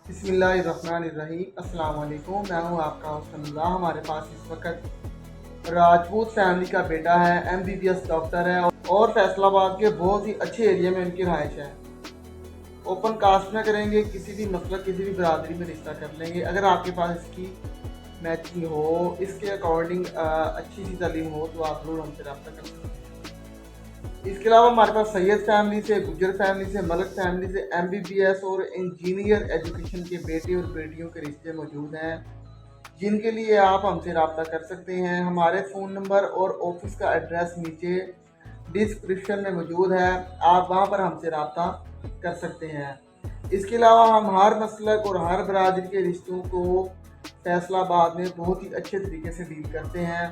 बिस्मिल्लाहिर्रहमानिर्रहीम। अस्सलाम वालेकुम। मैं हूं आपका होस्ट अब्दुल्ला। हमारे पास इस वक्त राजपूत फैमिली का बेटा है, MBBS डॉक्टर है और फैसलाबाद के बहुत ही अच्छे एरिया में उनकी रहायश है। ओपन कास्ट में करेंगे, किसी भी मतलब किसी भी बरादरी में रिश्ता कर लेंगे। अगर आपके पास इसकी मैचिंग हो, इसके अकॉर्डिंग अच्छी सी तालीम हो तो आप जरूर हमसे रब्ता कर सकते हैं। इसके अलावा हमारे पास सैयद फैमिली से, गुज्जर फैमिली से, मलक फैमिली से MBBS और इंजीनियर एजुकेशन के बेटे और बेटियों के रिश्ते मौजूद हैं, जिनके लिए आप हमसे रब्ता कर सकते हैं। हमारे फ़ोन नंबर और ऑफिस का एड्रेस नीचे डिस्क्रिप्शन में मौजूद है, आप वहां पर हमसे रब्ता कर सकते हैं। इसके अलावा हम हर मसलक और हर बरादरी के रिश्तों को फैसलाबाद में बहुत ही अच्छे तरीके से डील करते हैं।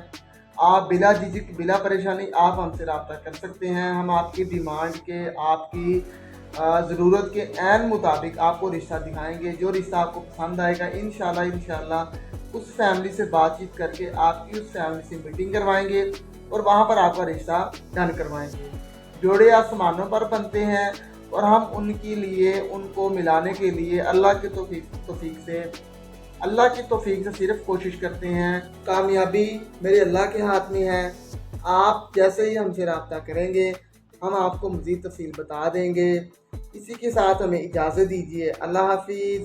आप बिला झिझक, बिला परेशानी आप हमसे रब्ता कर सकते हैं। हम आपकी डिमांड के, आपकी ज़रूरत के ऐन मुताबिक आपको रिश्ता दिखाएंगे। जो रिश्ता आपको पसंद आएगा इंशाल्लाह उस फैमिली से बातचीत करके आपकी उस फैमिली से मीटिंग करवाएंगे और वहाँ पर आपका रिश्ता डन करवाएंगे। जोड़े आसमानों पर बनते हैं और हम उनके लिए, उनको मिलाने के लिए अल्लाह की तौफीक से सिर्फ कोशिश करते हैं। कामयाबी मेरे अल्लाह के हाथ में है। आप जैसे ही हमसे रब्ता करेंगे हम आपको मज़ीद तफसील बता देंगे। इसी के साथ हमें इजाज़त दीजिए। अल्लाह हाफिज़।